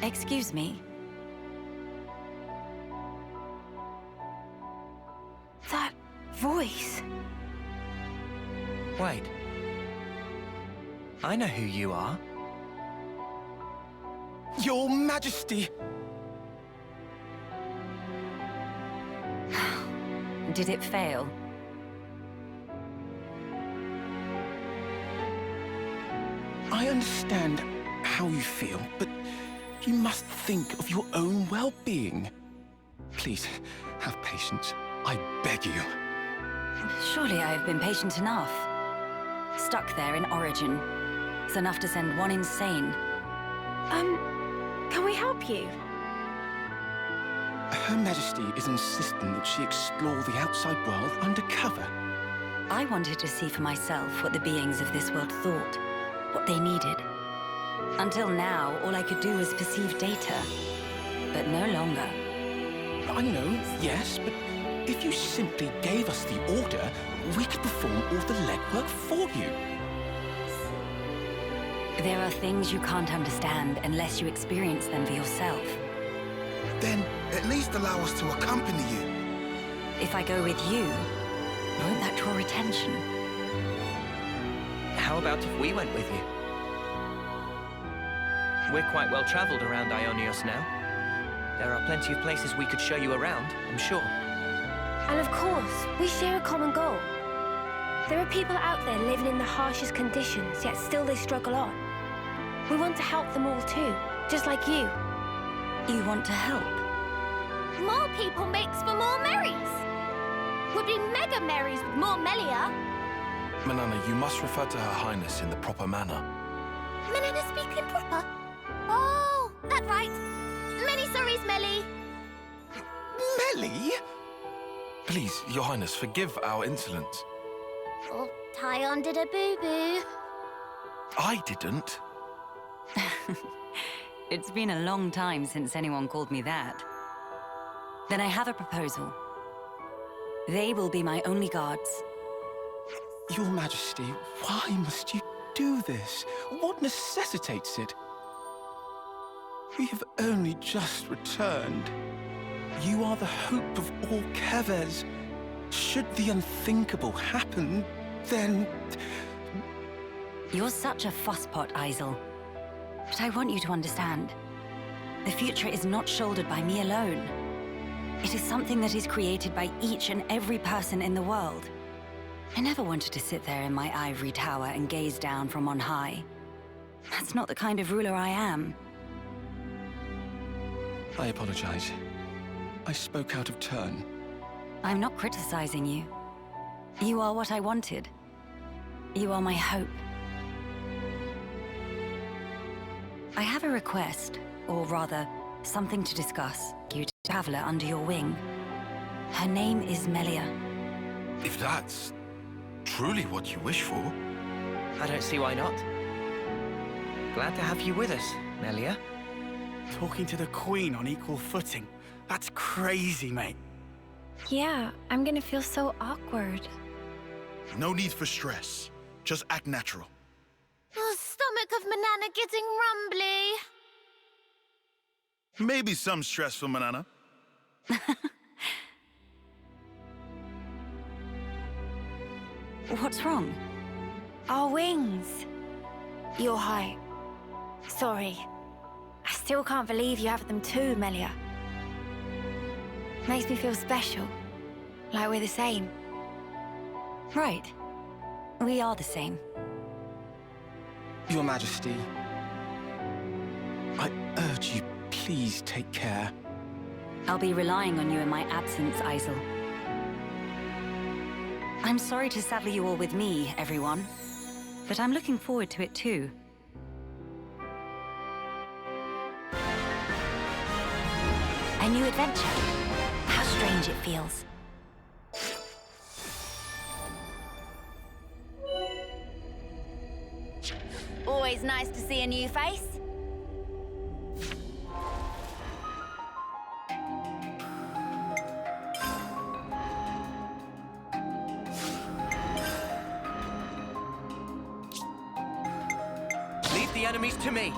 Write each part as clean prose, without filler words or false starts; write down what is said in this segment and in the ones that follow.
Excuse me. That voice. Wait. I know who you are. Your Majesty! Did it fail? I understand how you feel, but you must think of your own well-being. Please, have patience. I beg you. Surely I have been patient enough. Stuck there in Origin. It's enough to send one insane. Can we help you? Her Majesty is insisting that she explore the outside world undercover. I wanted to see for myself what the beings of this world thought, what they needed. Until now, all I could do was perceive data. But no longer. I know, yes, but if you simply gave us the order, we could perform all the legwork for you. There are things you can't understand unless you experience them for yourself. Then at least allow us to accompany you. If I go with you, won't that draw attention? How about if we went with you? We're quite well traveled around Ionios now. There are plenty of places we could show you around, I'm sure. And of course, we share a common goal. There are people out there living in the harshest conditions, yet still they struggle on. We want to help them all too, just like you. You want to help? More people makes for more Marys. Would be mega Marys with more Melia. Manana, you must refer to Her Highness in the proper manner. Manana speaking proper. Oh, that right. Many sorries, Melly. Melia? Please, Your Highness, forgive our insolence. Oh, Tyon did a boo-boo. I didn't. It's been a long time since anyone called me that. Then I have a proposal. They will be my only guards. Your Majesty, why must you do this? What necessitates it? We have only just returned. You are the hope of all Kevers. Should the unthinkable happen, then... You're such a fusspot, Isel. But I want you to understand. The future is not shouldered by me alone. It is something that is created by each and every person in the world. I never wanted to sit there in my ivory tower and gaze down from on high. That's not the kind of ruler I am. I apologize. I spoke out of turn. I'm not criticizing you. You are what I wanted. You are my hope. I have a request, or rather, something to discuss. You traveler under your wing. Her name is Melia. If that's truly what you wish for. I don't see why not. Glad to have you with us, Melia. Talking to the Queen on equal footing. That's crazy, mate. Yeah, I'm gonna feel so awkward. No need for stress. Just act natural. Oh, stomach of Manana getting rumbly. Maybe some stress for Manana. What's wrong? Our wings. Your height. Sorry. I still can't believe you have them too, Melia. Makes me feel special. Like we're the same. Right. We are the same. Your Majesty, I urge you, please take care. I'll be relying on you in my absence, Isel. I'm sorry to saddle you all with me, everyone. But I'm looking forward to it too. A new adventure. How strange it feels. Always nice to see a new face. Leave the enemies to me.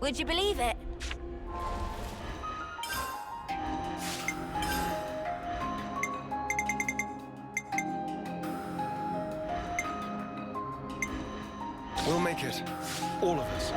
Would you believe it? We'll make it. All of us.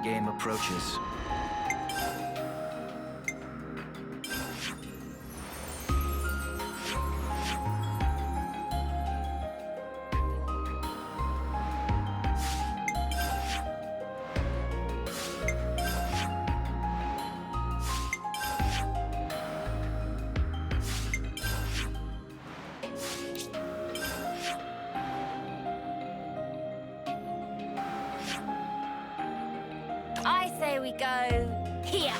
Game approaches. I say we go here.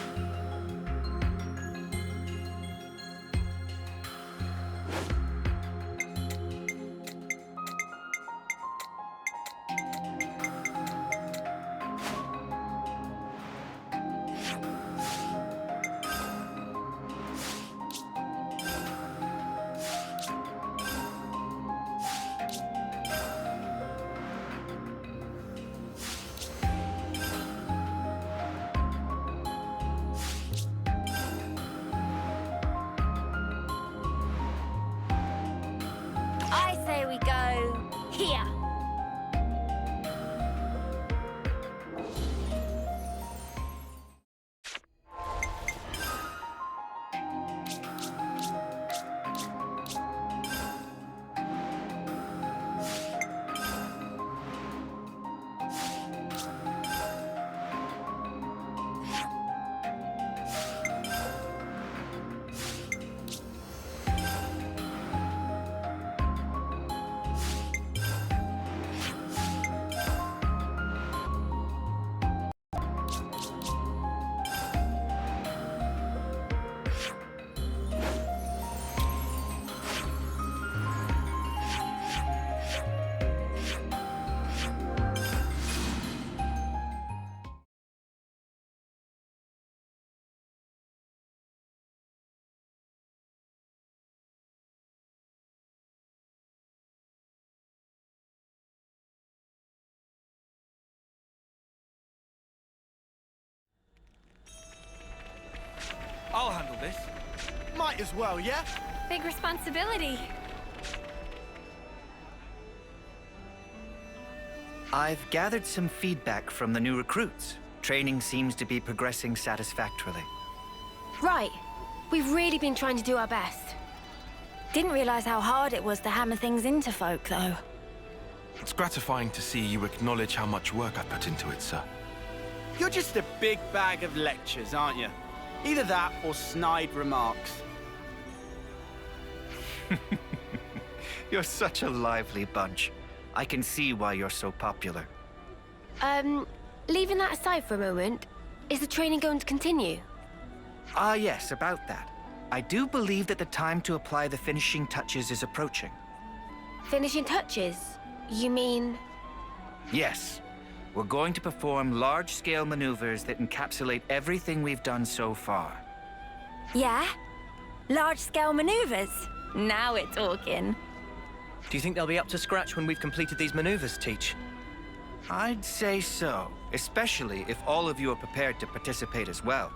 I say we go here. I'll handle this. Might as well, yeah? Big responsibility. I've gathered some feedback from the new recruits. Training seems to be progressing satisfactorily. Right. We've really been trying to do our best. Didn't realize how hard it was to hammer things into folk, though. It's gratifying to see you acknowledge how much work I've put into it, sir. You're just a big bag of lectures, aren't you? Either that or snide remarks. You're such a lively bunch. I can see why you're so popular. Leaving that aside for a moment, is the training going to continue? Ah, yes, about that. I do believe that the time to apply the finishing touches is approaching. Finishing touches? You mean... Yes. We're going to perform large-scale maneuvers that encapsulate everything we've done so far. Yeah? Large-scale maneuvers? Now we're talking. Do you think they'll be up to scratch when we've completed these maneuvers, Teach? I'd say so, especially if all of you are prepared to participate as well.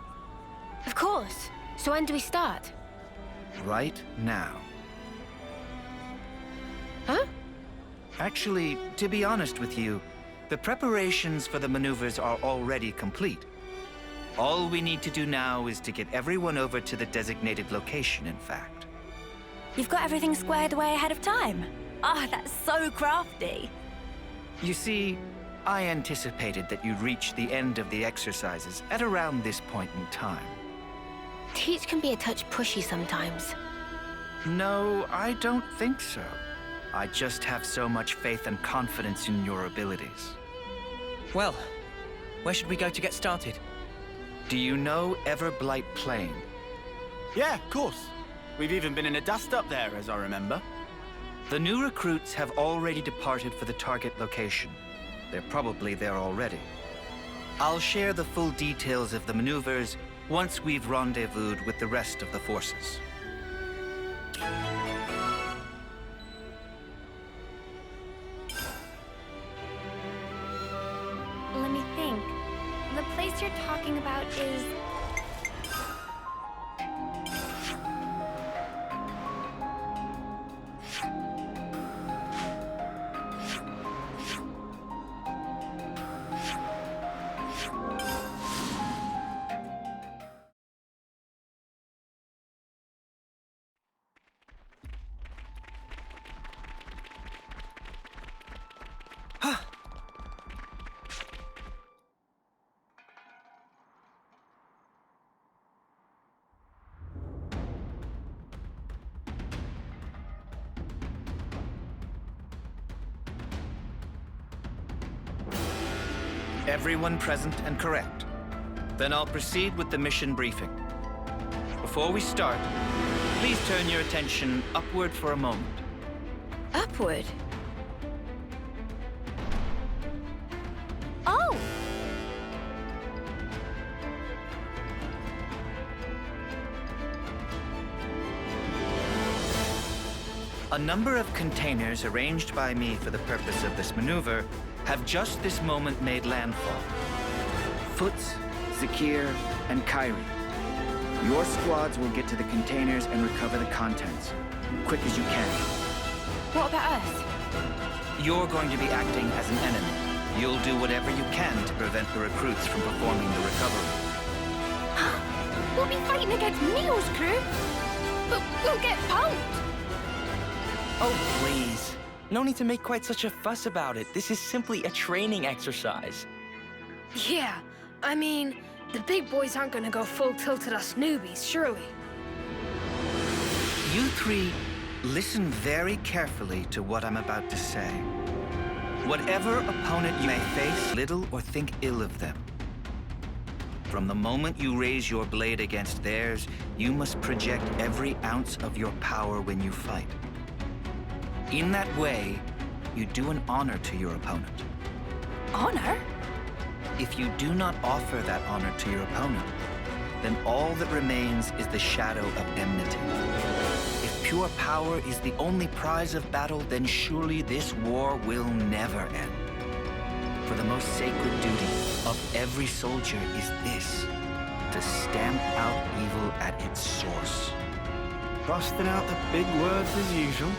Of course. So when do we start? Right now. Huh? Actually, to be honest with you, the preparations for the maneuvers are already complete. All we need to do now is to get everyone over to the designated location, in fact. You've got everything squared away ahead of time. Ah, that's so crafty. You see, I anticipated that you'd reach the end of the exercises at around this point in time. Teach can be a touch pushy sometimes. No, I don't think so. I just have so much faith and confidence in your abilities. Well, where should we go to get started? Do you know Everblight Plain? Yeah, of course. We've even been in a dust up there, as I remember. The new recruits have already departed for the target location. They're probably there already. I'll share the full details of the maneuvers once we've rendezvoused with the rest of the forces. Let me think. The place you're talking about is... Everyone present and correct. Then I'll proceed with the mission briefing. Before we start, please turn your attention upward for a moment. Upward? Oh! A number of containers arranged by me for the purpose of this maneuver have just this moment made landfall. Foots, Zakir, and Kyrie. Your squads will get to the containers and recover the contents, quick as you can. What about us? You're going to be acting as an enemy. You'll do whatever you can to prevent the recruits from performing the recovery. We'll be fighting against Neo's crew, but we'll get pwned. Oh, please. No need to make quite such a fuss about it. This is simply a training exercise. Yeah, I mean, the big boys aren't gonna go full tilt at us newbies, surely. You three, listen very carefully to what I'm about to say. Whatever opponent you may face, little or think ill of them. From the moment you raise your blade against theirs, you must project every ounce of your power when you fight. In that way, you do an honor to your opponent. Honor? If you do not offer that honor to your opponent, then all that remains is the shadow of enmity. If pure power is the only prize of battle, then surely this war will never end. For the most sacred duty of every soldier is this, to stamp out evil at its source. Busting out the big words as usual.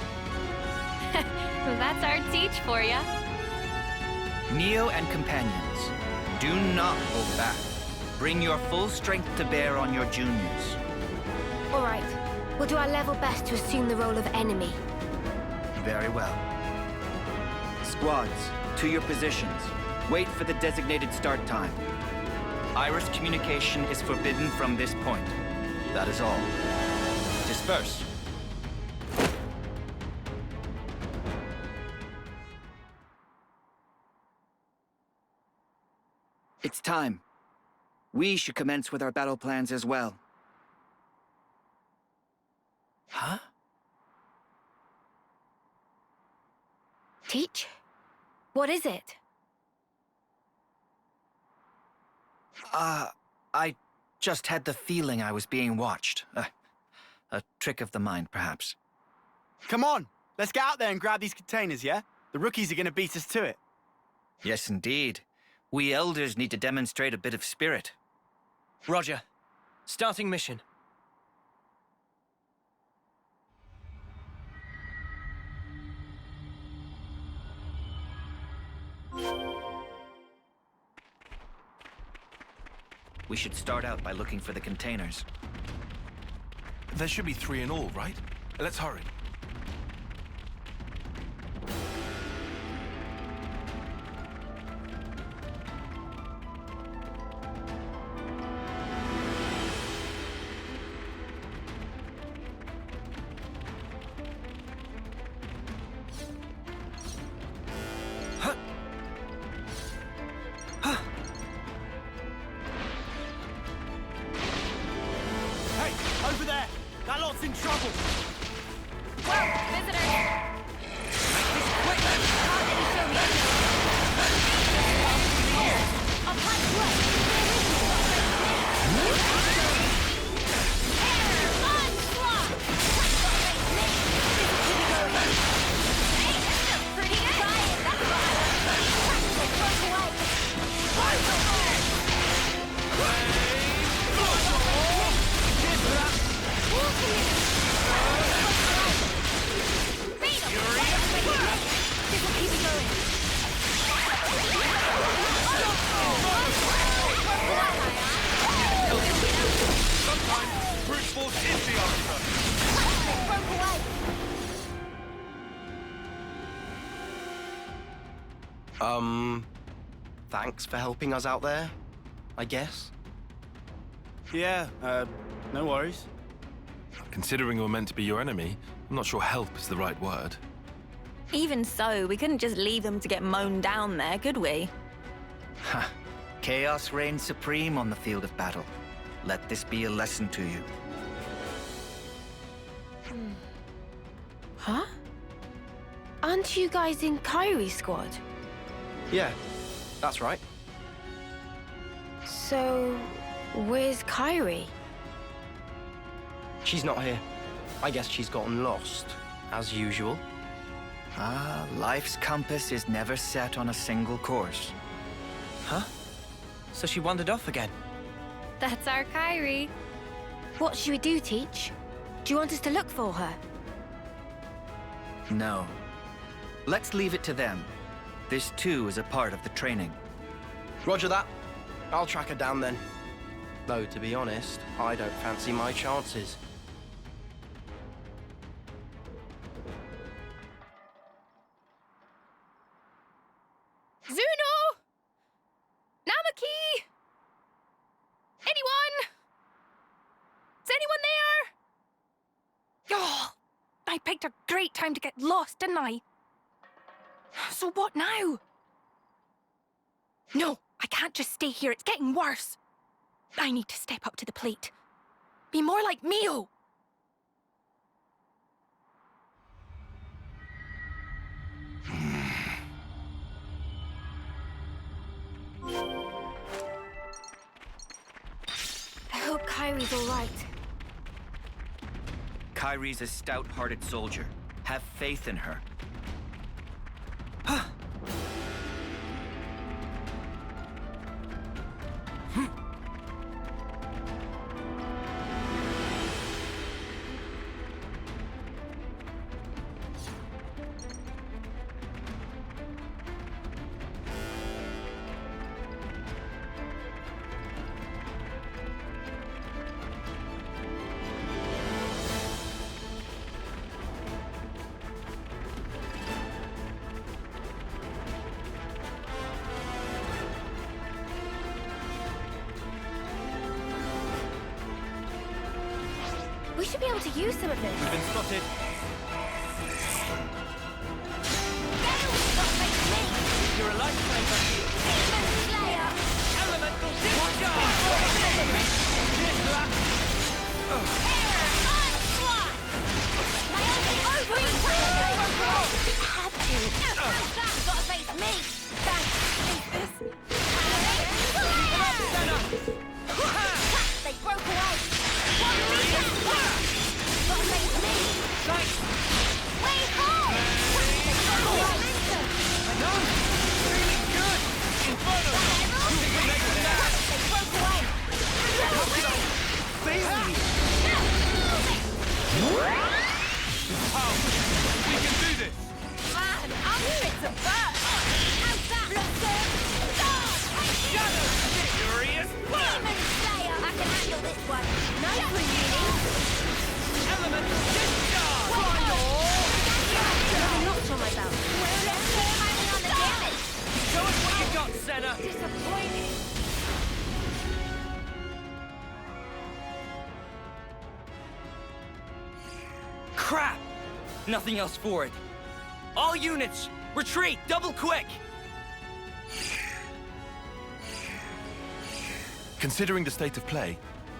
That's our Teach for ya. Neo and companions, do not hold back. Bring your full strength to bear on your juniors. All right. We'll do our level best to assume the role of enemy. Very well. Squads, to your positions. Wait for the designated start time. Iris communication is forbidden from this point. That is all. Disperse. It's time. We should commence with our battle plans as well. Huh? Teach? What is it? I just had the feeling I was being watched. A trick of the mind, perhaps. Come on, let's get out there and grab these containers, yeah? The rookies are gonna beat us to it. Yes, indeed. We elders need to demonstrate a bit of spirit. Roger. Starting mission. We should start out by looking for the containers. There should be 3 in all, right? Let's hurry. Over there! That lot's in trouble! Whoa, visitors! I'll punch pretty good! That's Sometimes brute force is the answer. Thanks for helping us out there, I guess. Yeah, no worries. Considering we're meant to be your enemy, I'm not sure help is the right word. Even so, we couldn't just leave them to get mown down there, could we? Ha! Chaos reigns supreme on the field of battle. Let this be a lesson to you. Huh? Aren't you guys in Kyrie's squad? Yeah, that's right. So, where's Kyrie? She's not here. I guess she's gotten lost, as usual. Life's compass is never set on a single course. Huh? So she wandered off again? That's our Kyrie. What should we do, Teach? Do you want us to look for her? No. Let's leave it to them. This too is a part of the training. Roger that. I'll track her down then. Though, to be honest, I don't fancy my chances. Zuno! Namaki! Anyone? Is anyone there? Oh, I picked a great time to get lost, didn't I? So what now? No, I can't just stay here. It's getting worse. I need to step up to the plate. Be more like Mio. I hope Kyrie's all right. Kyrie's a stout-hearted soldier. Have faith in her. should be able to use some of this. We've been spotted. You're a lifesaver. Elemental discharge! Gotta face me! Thanks! They broke away! Gotta face me! Thanks! Way home! They broke away! I know! Feeling good! Inferno! You can make it now! They broke away! Baby! Oh, we can do this! Man, I'm here to burn! How's that look good? Shadow! Furious! Demon Slayer! I can handle this one. Nice one, Uni! Elemental discharge! Another notch on my belt. Let's put my on the damage! Show us what you got, Senna! Disappointed. Crap! Nothing else for it. All units, retreat, double quick! Considering the state of play,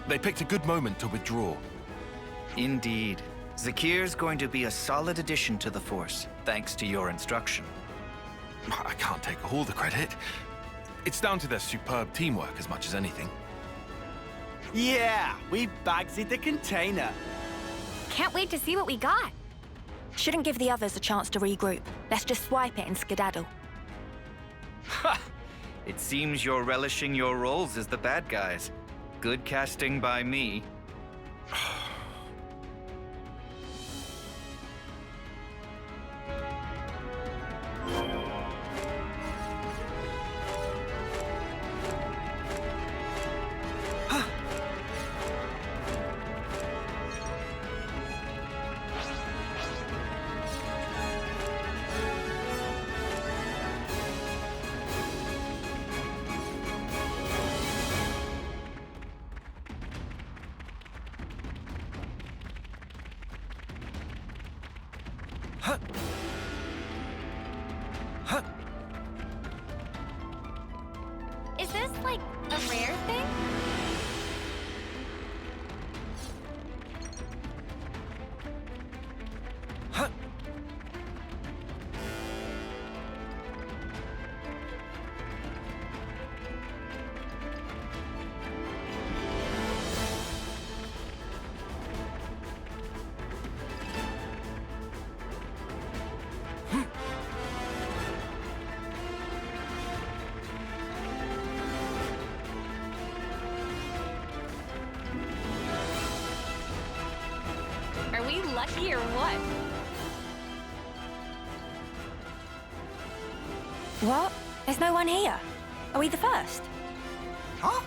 they picked a good moment to withdraw. Indeed. Zakir's going to be a solid addition to the Force, thanks to your instruction. I can't take all the credit. It's down to their superb teamwork as much as anything. Yeah, we bagsy the container. Can't wait to see what we got. Shouldn't give the others a chance to regroup. Let's just swipe it and skedaddle. Ha! It seems you're relishing your roles as the bad guys. Good casting by me. Is this, like, a rare thing? Are we lucky or what? What? There's no one here. Are we the first? Huh?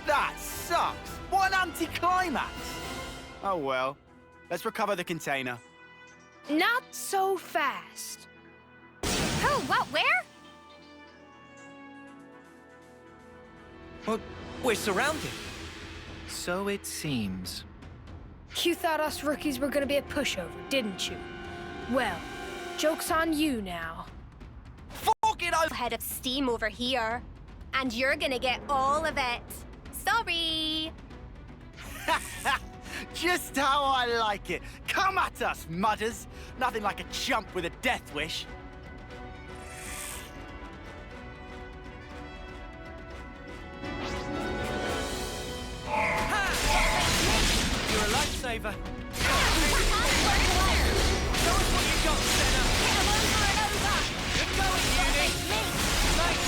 That sucks! What an anticlimax! Oh well. Let's recover the container. Not so fast. Who? What? Where? Well, we're surrounded. So it seems. You thought us rookies were gonna be a pushover, didn't you? Well, joke's on you now. Fuck it over! Head of steam over here. And you're gonna get all of it. Sorry. Just how I like it. Come at us, mudders. Nothing like a chump with a death wish. You're a lifesaver. Show us what you got, Senna. Good going, Uni. Thanks.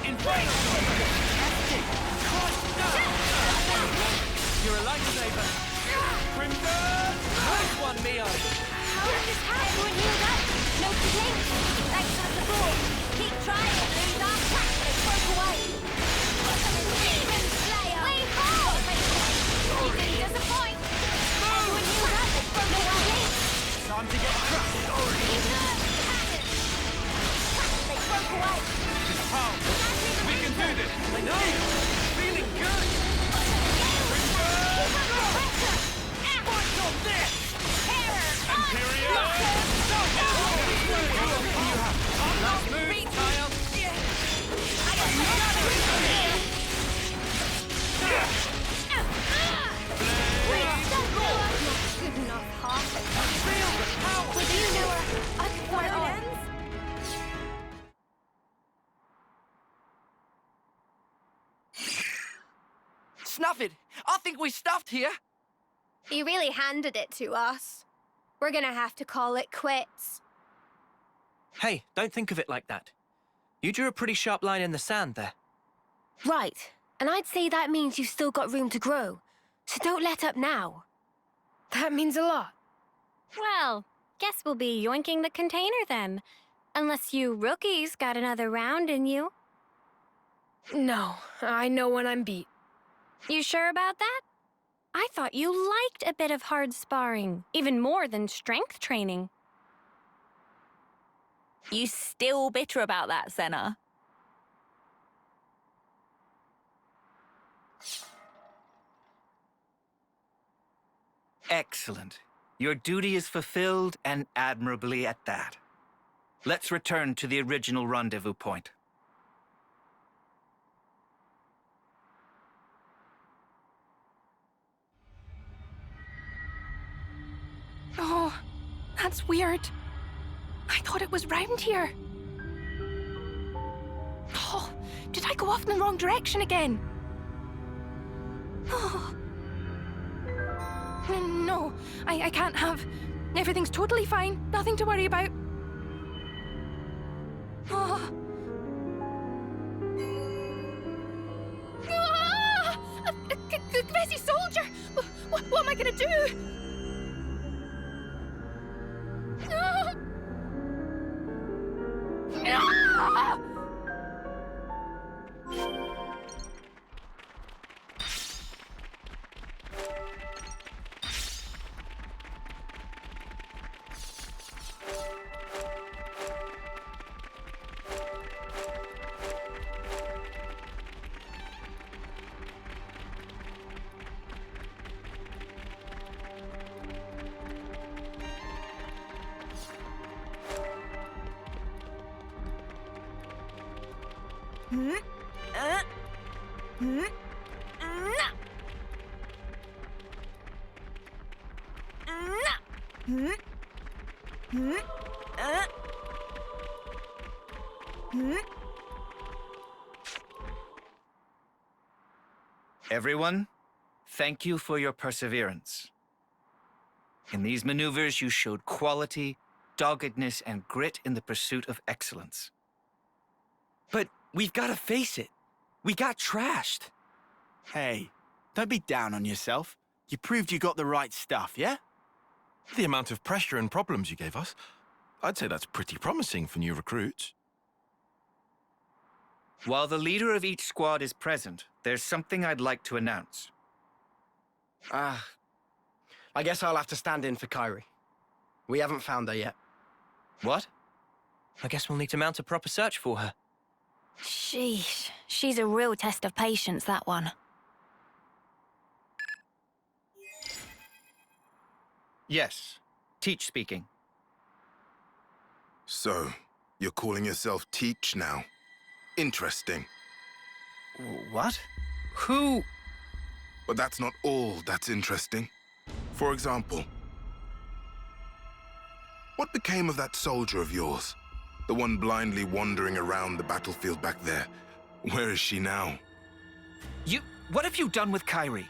Inferno. You're a lifesaver. Crimson. Nice one, Mio. How did this happen? Everyone healed up. No complaints. Thanks for the support. Keep trying, loser. They broke away. Demon Slayer. Way home. You didn't disappoint. Everyone healed up. They broke away. Time to get crushed. They broke away. Oh, we can do this. I know. Feeling good. Good enough, half. Would you know where it ends? Snuff it! I think we're stuffed here. You really handed it to us. We're gonna have to call it quits. Hey, don't think of it like that. You drew a pretty sharp line in the sand there. Right, and I'd say that means you've still got room to grow. So don't let up now. That means a lot. Well, guess we'll be yoinking the container then. Unless you rookies got another round in you. No, I know when I'm beat. You sure about that? I thought you liked a bit of hard sparring, even more than strength training. You still bitter about that, Senna? Excellent. Your duty is fulfilled, and admirably at that. Let's return to the original rendezvous point. Oh, that's weird. I thought it was round here. Oh, did I go off in the wrong direction again? Oh. No, I can't have. Everything's totally fine. Nothing to worry about. Oh. Ah! A crazy soldier! What am I gonna do? No! No! Everyone, thank you for your perseverance. In these maneuvers, you showed quality, doggedness, and grit in the pursuit of excellence. But we've got to face it. We got trashed. Hey, don't be down on yourself. You proved you got the right stuff, yeah? The amount of pressure and problems you gave us, I'd say that's pretty promising for new recruits. While the leader of each squad is present, there's something I'd like to announce. I guess I'll have to stand in for Kyrie. We haven't found her yet. What? I guess we'll need to mount a proper search for her. Sheesh, she's a real test of patience, that one. Yes, Teach speaking. So, you're calling yourself Teach now? Interesting. What? Who? But that's not all that's interesting. For example, what became of that soldier of yours? The one blindly wandering around the battlefield back there. Where is she now? What have you done with Kyrie?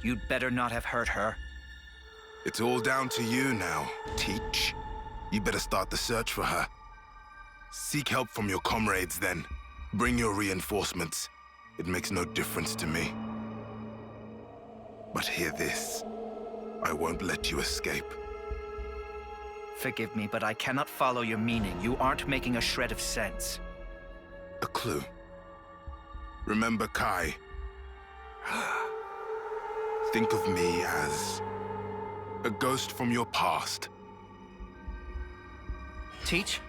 You'd better not have hurt her. It's all down to you now, Teach. You better start the search for her. Seek help from your comrades then. Bring your reinforcements. It makes no difference to me. But hear this. I won't let you escape. Forgive me, but I cannot follow your meaning. You aren't making a shred of sense. A clue. Remember Kai. Think of me as a ghost from your past. Teach?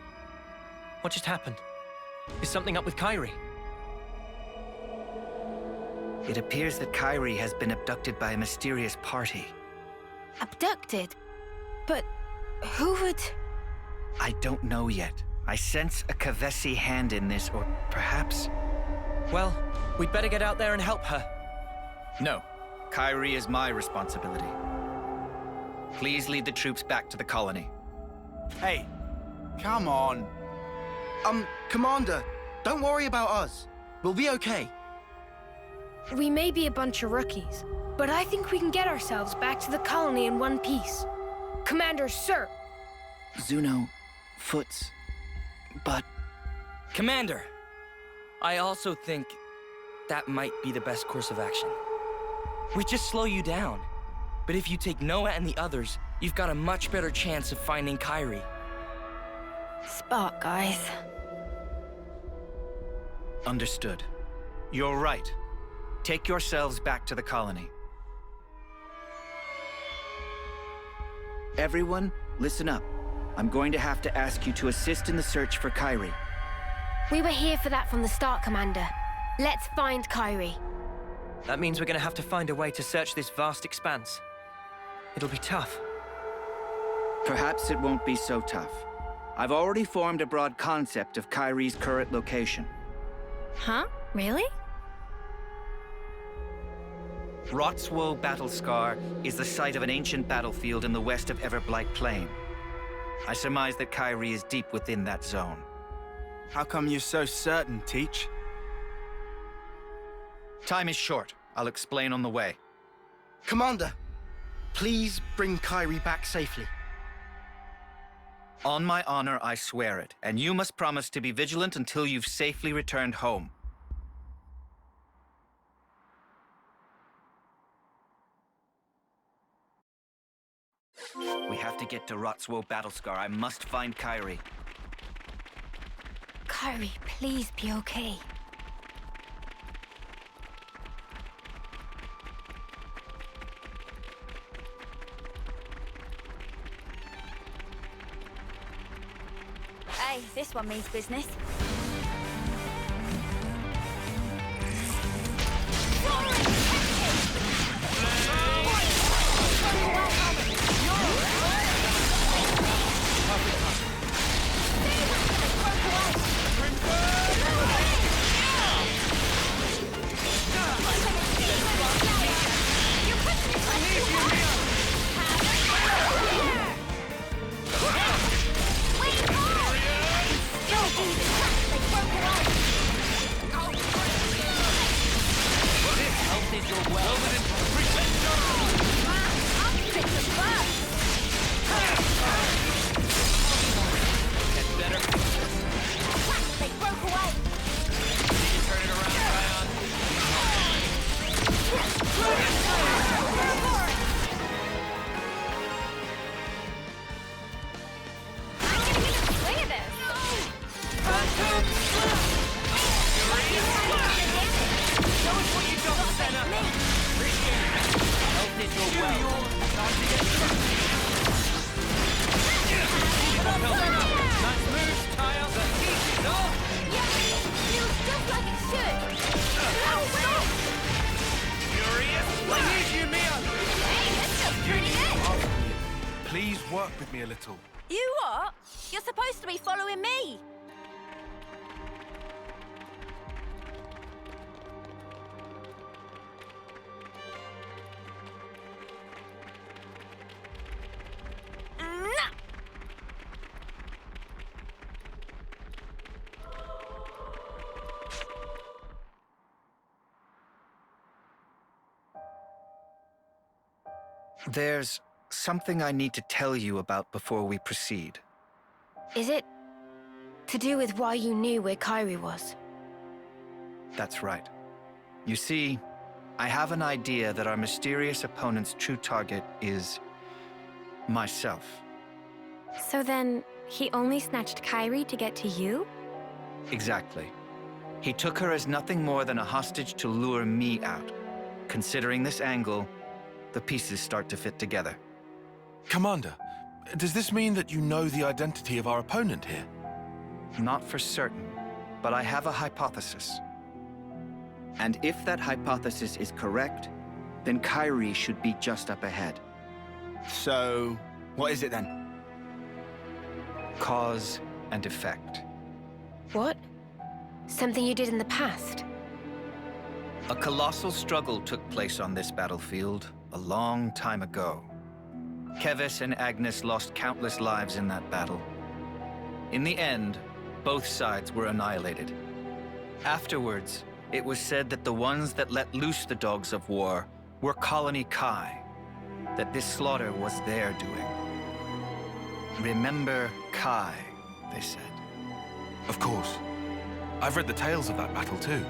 What just happened? Is something up with Kyrie? It appears that Kyrie has been abducted by a mysterious party. Abducted? But who would... I don't know yet. I sense a Kavesi hand in this, or perhaps... Well, we'd better get out there and help her. No. Kyrie is my responsibility. Please lead the troops back to the colony. Hey, come on. Commander, don't worry about us. We'll be okay. We may be a bunch of rookies, but I think we can get ourselves back to the colony in one piece. Commander, sir! Zuno, Foots, but... Commander, I also think that might be the best course of action. We just slow you down. But if you take Noah and the others, you've got a much better chance of finding Kyrie. Spark, guys. Understood. You're right. Take yourselves back to the colony. Everyone, listen up. I'm going to have to ask you to assist in the search for Kyrie. We were here for that from the start, Commander. Let's find Kyrie. That means we're gonna have to find a way to search this vast expanse. It'll be tough. Perhaps it won't be so tough. I've already formed a broad concept of Kyrie's current location. Huh? Really? Rotswoe Battlescar is the site of an ancient battlefield in the west of Everblight Plain. I surmise that Kyrie is deep within that zone. How come you're so certain, Teach? Time is short. I'll explain on the way. Commander, please bring Kyrie back safely. On my honor, I swear it, and you must promise to be vigilant until you've safely returned home. We have to get to Rotswoe Battlescar. I must find Kyrie. Kyrie, please be okay. Hey, this one means business. Please work with me a little. You what? You're supposed to be following me. There's something I need to tell you about before we proceed. Is it to do with why you knew where Kyrie was? That's right. You see, I have an idea that our mysterious opponent's true target is myself. So then, he only snatched Kyrie to get to you? Exactly. He took her as nothing more than a hostage to lure me out. Considering this angle, the pieces start to fit together. Commander, does this mean that you know the identity of our opponent here? Not for certain, but I have a hypothesis. And if that hypothesis is correct, then Kyrie should be just up ahead. So, what is it then? Cause and effect. What? Something you did in the past? A colossal struggle took place on this battlefield a long time ago. Keves and Agnes lost countless lives in that battle. In the end, both sides were annihilated. Afterwards, it was said that the ones that let loose the dogs of war were Colony Kai, that this slaughter was their doing. Remember Kai, they said. Of course. I've read the tales of that battle too.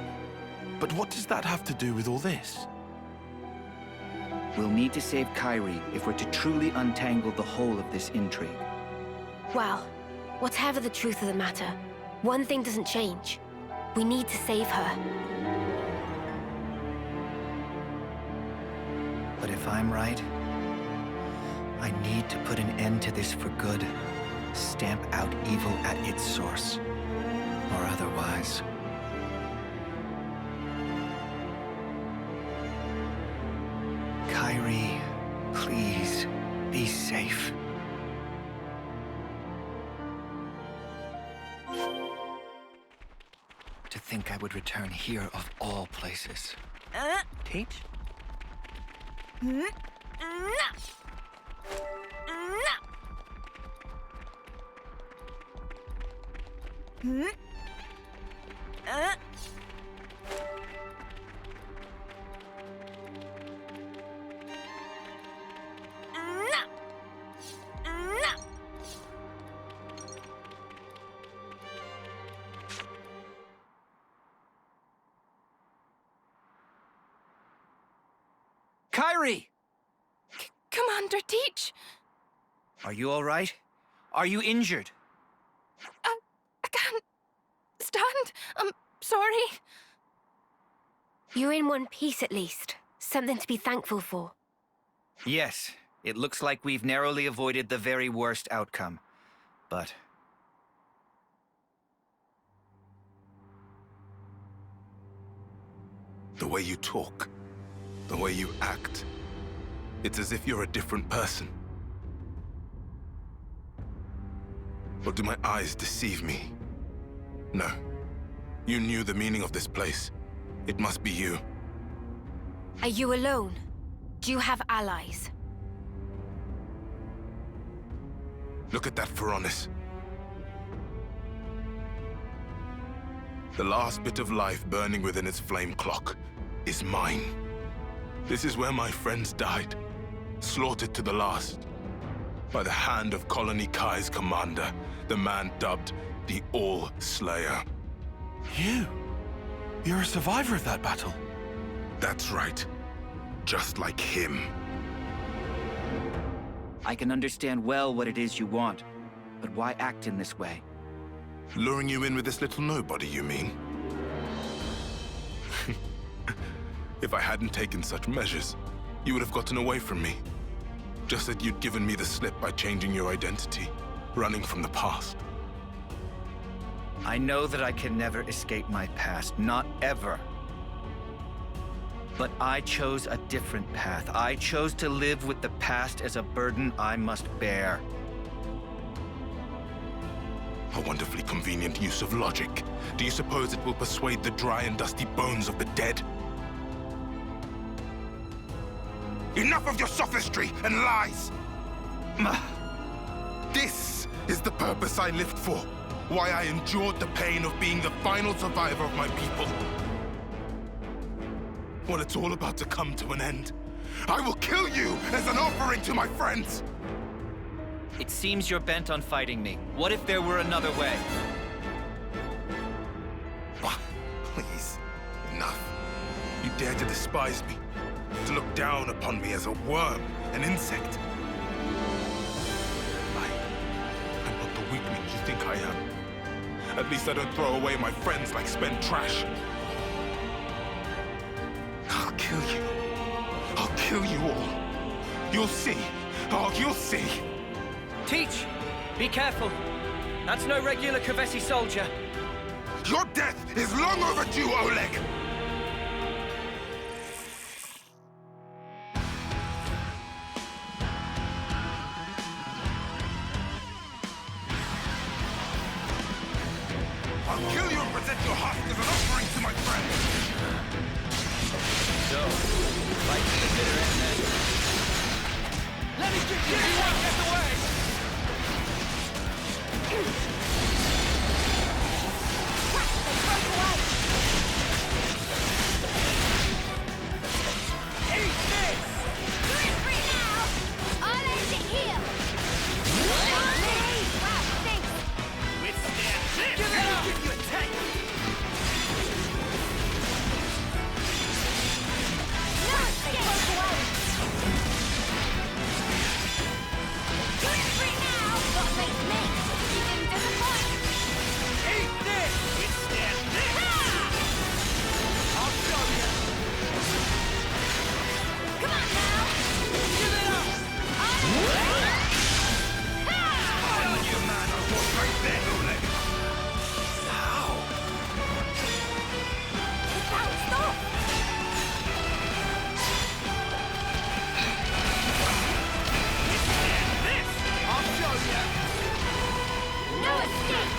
But what does that have to do with all this? We'll need to save Kairi if we're to truly untangle the whole of this intrigue. Well, whatever the truth of the matter, one thing doesn't change. We need to save her. But if I'm right, I need to put an end to this for good. Stamp out evil at its source. Or otherwise. Kairi, please, be safe. To think I would return here of all places. Teach? Kairi! Commander Teach! Are you all right? Are you injured? I can't stand. I'm sorry. You're in one piece at least. Something to be thankful for. Yes, it looks like we've narrowly avoided the very worst outcome. But... The way you talk, the way you act, it's as if you're a different person. Or do my eyes deceive me? No. You knew the meaning of this place. It must be you. Are you alone? Do you have allies? Look at that Veronis. The last bit of life burning within its flame clock is mine. This is where my friends died, slaughtered to the last, by the hand of Colony Kai's commander, the man dubbed the All-Slayer. You're a survivor of that battle? That's right. Just like him. I can understand well what it is you want, but why act in this way? Luring you in with this little nobody, you mean? If I hadn't taken such measures, you would have gotten away from me. Just that you'd given me the slip by changing your identity, running from the past. I know that I can never escape my past, not ever. But I chose a different path. I chose to live with the past as a burden I must bear. A wonderfully convenient use of logic. Do you suppose it will persuade the dry and dusty bones of the dead? Enough of your sophistry and lies! This is the purpose I lived for. Why I endured the pain of being the final survivor of my people. When it's all about to come to an end, I will kill you as an offering to my friends! It seems you're bent on fighting me. What if there were another way? Please, enough. You dare to despise me, to look down upon me as a worm, an insect. I'm not the weakling you think I am. At least I don't throw away my friends like spent trash. I'll kill you. I'll kill you all. You'll see. Oh, you'll see. Teach! Be careful. That's no regular Kevesi soldier. Your death is long overdue, Oleg! I'll kill you and present your husk as an offering to my friend! So, fight to the bitter end then. Let me get you! Get away! Eat this! You're free now! I'll end it here! Wow, thanks! Withstand this! Give you a tank! No escape! You're free now! What makes me? You didn't disappoint! Eat this! Withstand this! I'll show you! Come on now! Give it up! On you, man! I'll walk right there, Oleg! How? It bounced off! Withstand this! I'll show you! No escape!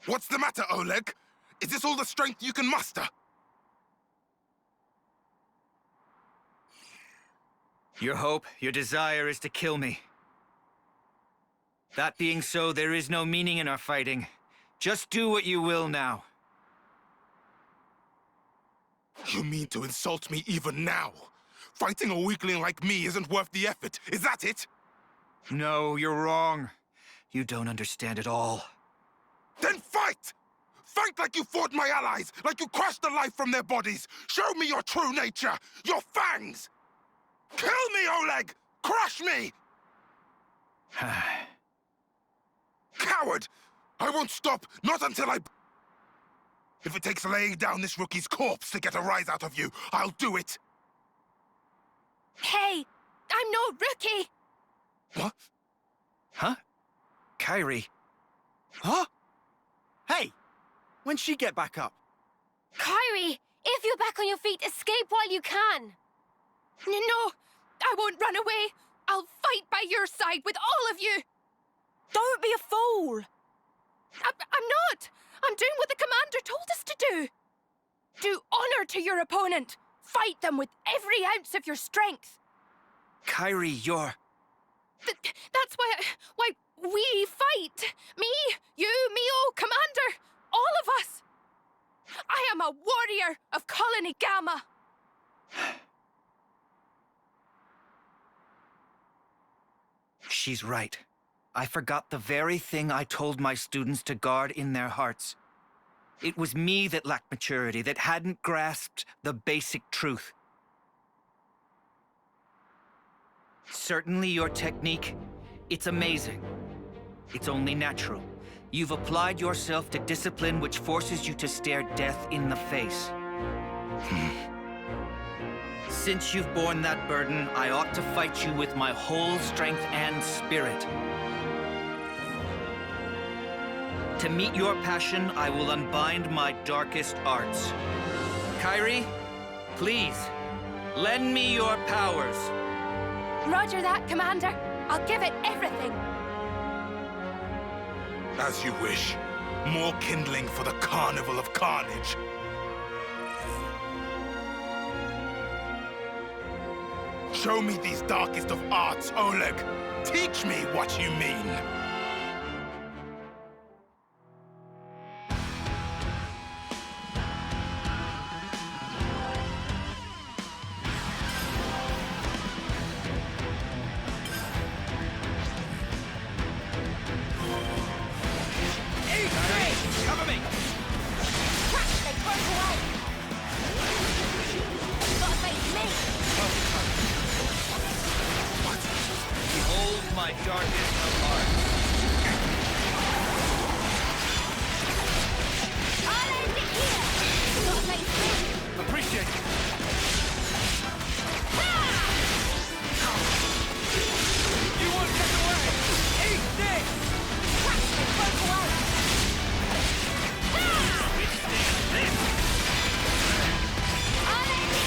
What's the matter, Oleg? Is this all the strength you can muster? Your hope, your desire is to kill me. That being so, there is no meaning in our fighting. Just do what you will now. You mean to insult me even now? Fighting a weakling like me isn't worth the effort, is that it? No, you're wrong. You don't understand at all. Then fight! Fight like you fought my allies, like you crushed the life from their bodies! Show me your true nature, your fangs! Kill me, Oleg! Crush me! Coward! I won't stop, not until I... If it takes laying down this rookie's corpse to get a rise out of you, I'll do it! Hey, I'm no rookie! What? Huh? Kyrie. Huh? Hey! When'd she get back up? Kyrie, if you're back on your feet, escape while you can. No, I won't run away. I'll fight by your side with all of you. Don't be a fool! I'm not. I'm doing what the commander told us to do. Do honor to your opponent. Fight them with every ounce of your strength. Kyrie, you're... That's why we fight. Me, you, Mio, Commander, all of us. I am a warrior of Colony Gamma. She's right. I forgot the very thing I told my students to guard in their hearts. It was me that lacked maturity, that hadn't grasped the basic truth. Certainly your technique, it's amazing. It's only natural. You've applied yourself to discipline which forces you to stare death in the face. Since you've borne that burden, I ought to fight you with my whole strength and spirit. To meet your passion, I will unbind my darkest arts. Kyrie, please, lend me your powers. Roger that, Commander. I'll give it everything. As you wish. More kindling for the Carnival of Carnage. Show me these darkest of arts, Oleg. Teach me what you mean. Cover me! They broke away! Gotta face me! Behold my darkest of hearts. I'll end it here! Gotta face me! Appreciate it! You won't get away! Eat this! They broke away! Withstand this! I'll end it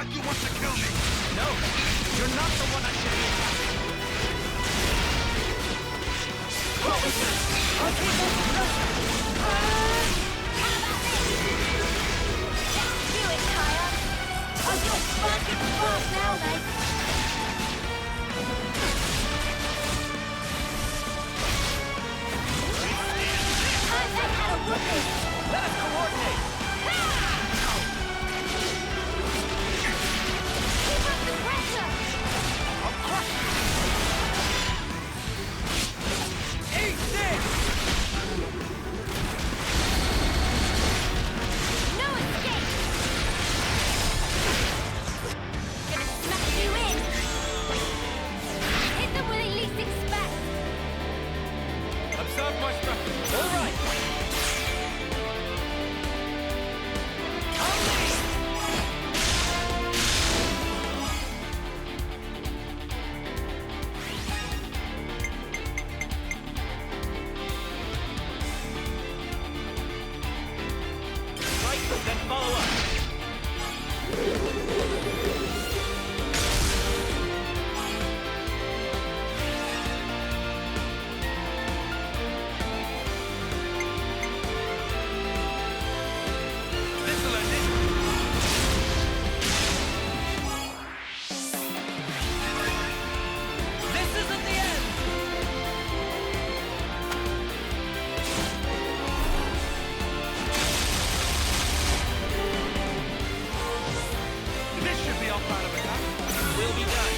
like you want to kill me! No, you're not the one I should be attacking. What was that? I'll keep on pressure. How about this? Let's do it, Kaya. I'm your fucking boss now, mate. I've had a whooping. Let us coordinate. Keep up the pressure. I'll crush you. Eat this! No escape. Gonna smash you in. Hit them where they least expect. Observe my structure. All right. Right, then follow up. This'll end it! This isn't the end! This should be our plan of attack. Will be done.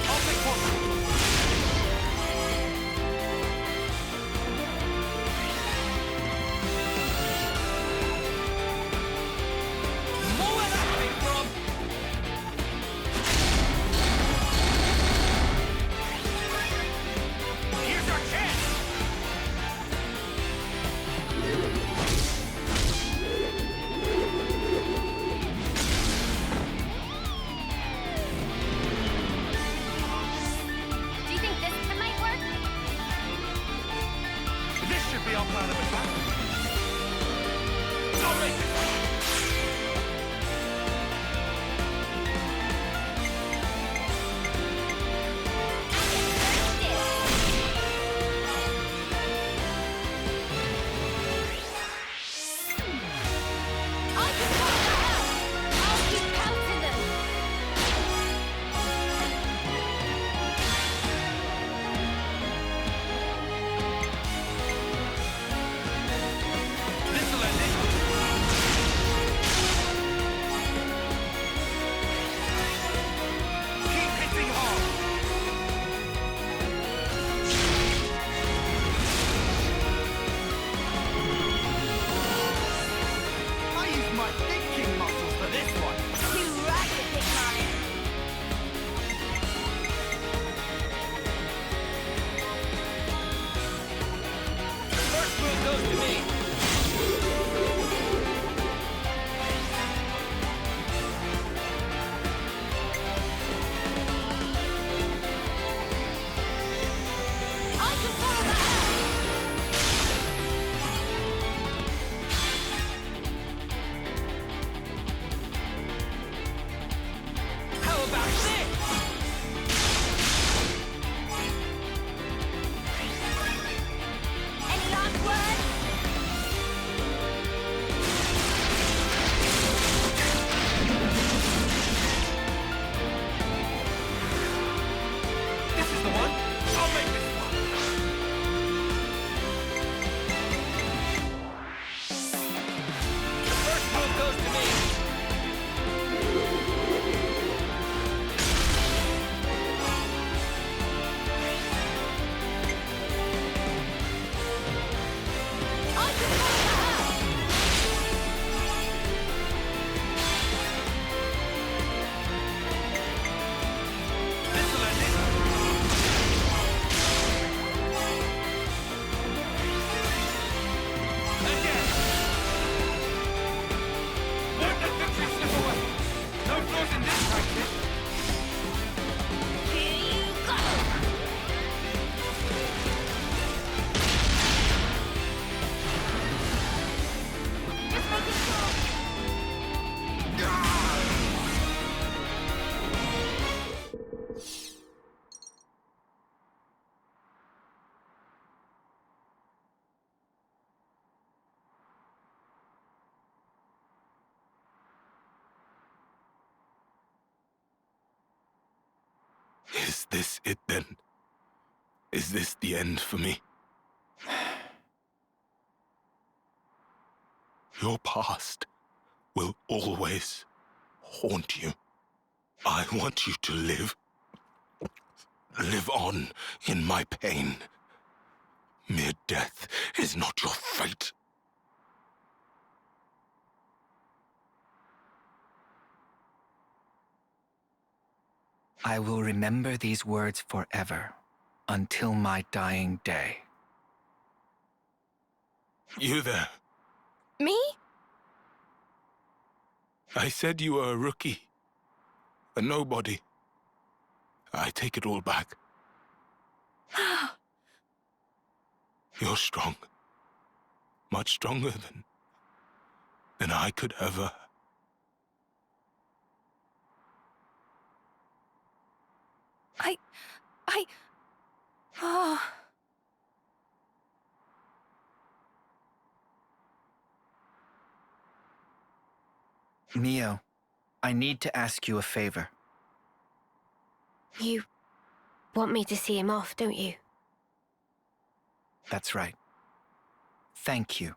I'll take one. More where that came from! Here's our chance! Do you think this might work? This should be our plan of attack. I'll make it! I can hold that up. I'll keep counting them. This'll end it! Is this it then? Is this the end for me? Your past will always haunt you. I want you to live on in my pain. Mere death is not your fate. I will remember these words forever, until my dying day. You there? Me? I said you were a rookie. A nobody. I take it all back. You're strong. Much stronger than I could ever. Oh. Mio, I need to ask you a favor. You want me to see him off, don't you? That's right. Thank you.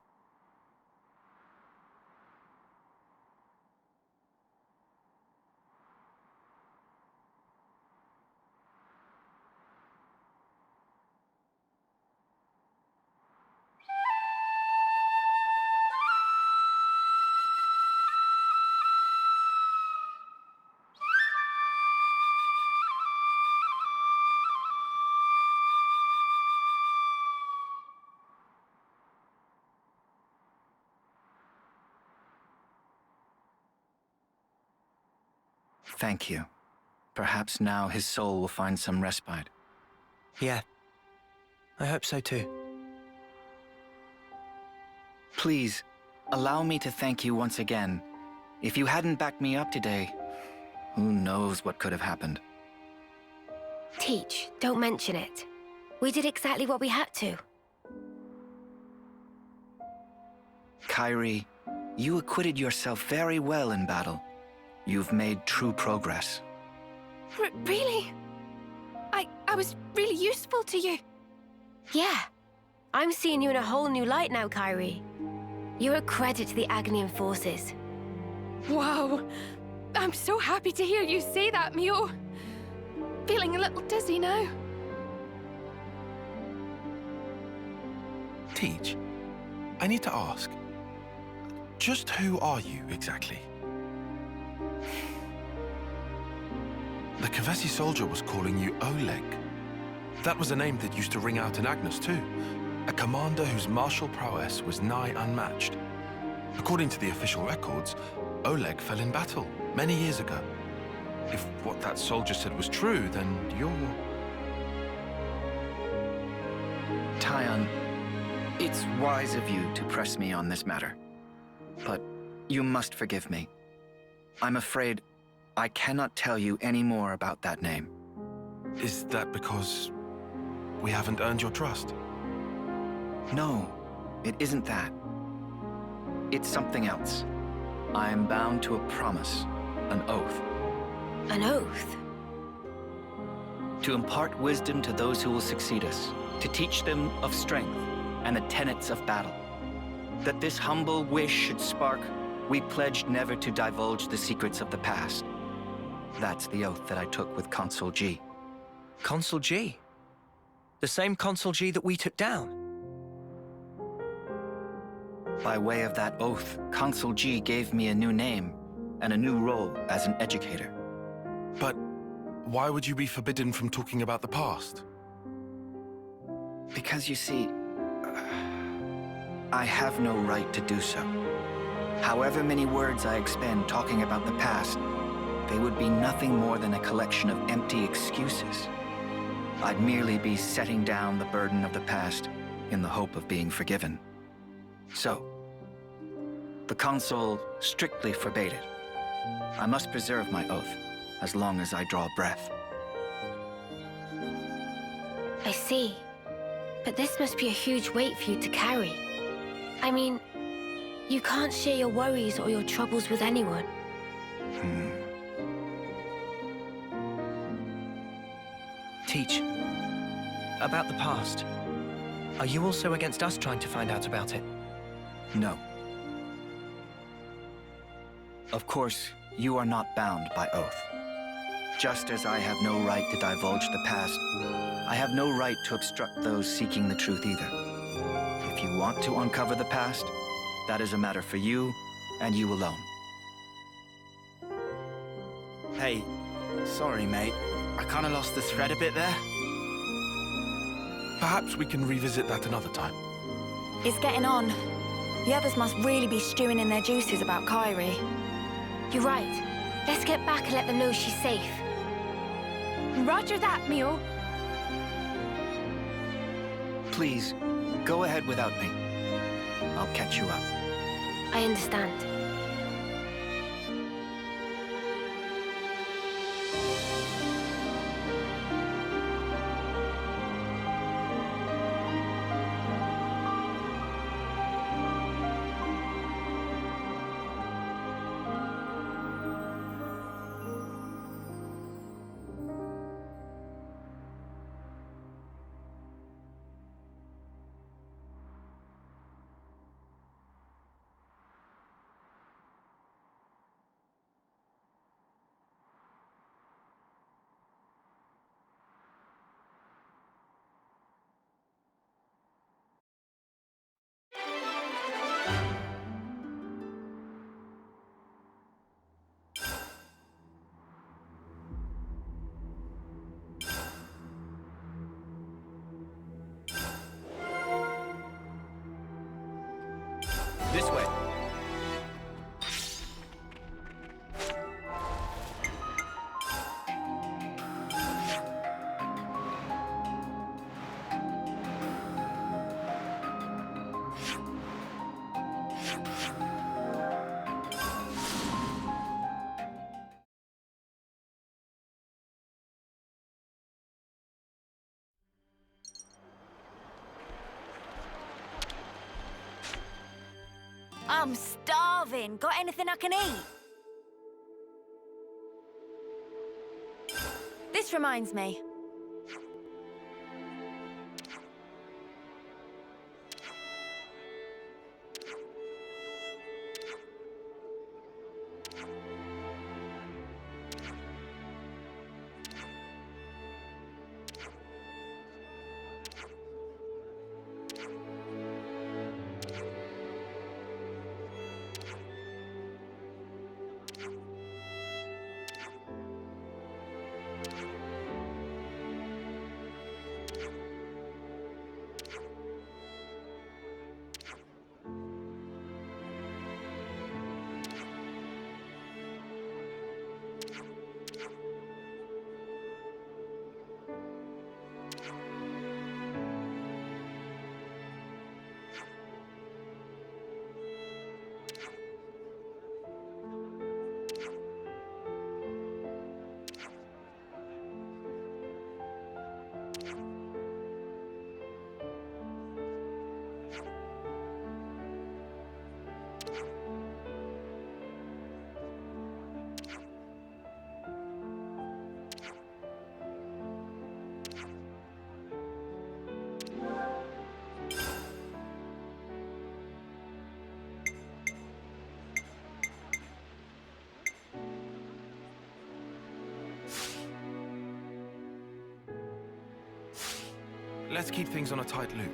Thank you. Perhaps now his soul will find some respite. Yeah. I hope so too. Please, allow me to thank you once again. If you hadn't backed me up today, who knows what could have happened. Teach, don't mention it. We did exactly what we had to. Kairi, you acquitted yourself very well in battle. You've made true progress. Really? I was really useful to you. Yeah. I'm seeing you in a whole new light now, Kairi. You're a credit to the Agnian forces. Wow. I'm so happy to hear you say that, Mio. Feeling a little dizzy now. Teach, I need to ask, just who are you exactly? The Kavesi soldier was calling you Oleg. That was a name that used to ring out in Agnes too. A commander whose martial prowess was nigh unmatched. According to the official records, Oleg fell in battle many years ago. If what that soldier said was true, then you're... Tyon, it's wise of you to press me on this matter. But you must forgive me. I'm afraid I cannot tell you any more about that name. Is that because we haven't earned your trust? No, it isn't that. It's something else. I am bound to a promise, an oath. An oath? To impart wisdom to those who will succeed us, to teach them of strength and the tenets of battle. That this humble wish should spark, we pledged never to divulge the secrets of the past. That's the oath that I took with Consul G. Consul G? The same Consul G that we took down? By way of that oath, Consul G gave me a new name and a new role as an educator. But why would you be forbidden from talking about the past? Because you see, I have no right to do so. However many words I expend talking about the past, they would be nothing more than a collection of empty excuses. I'd merely be setting down the burden of the past in the hope of being forgiven. So, the consul strictly forbade it. I must preserve my oath as long as I draw breath. I see. But this must be a huge weight for you to carry. I mean, you can't share your worries or your troubles with anyone. Teach, about the past. Are you also against us trying to find out about it? No. Of course, you are not bound by oath. Just as I have no right to divulge the past, I have no right to obstruct those seeking the truth either. If you want to uncover the past, that is a matter for you and you alone. Hey, sorry, mate. I kind of lost the thread a bit there. Perhaps we can revisit that another time. It's getting on. The others must really be stewing in their juices about Kyrie. You're right. Let's get back and let them know she's safe. Roger that, Mio. Please, go ahead without me. I'll catch you up. I understand. This way. I'm starving. Got anything I can eat? This reminds me. Let's keep things on a tight loop.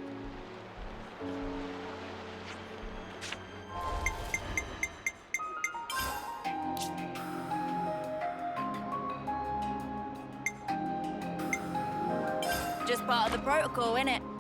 Just part of the protocol, innit?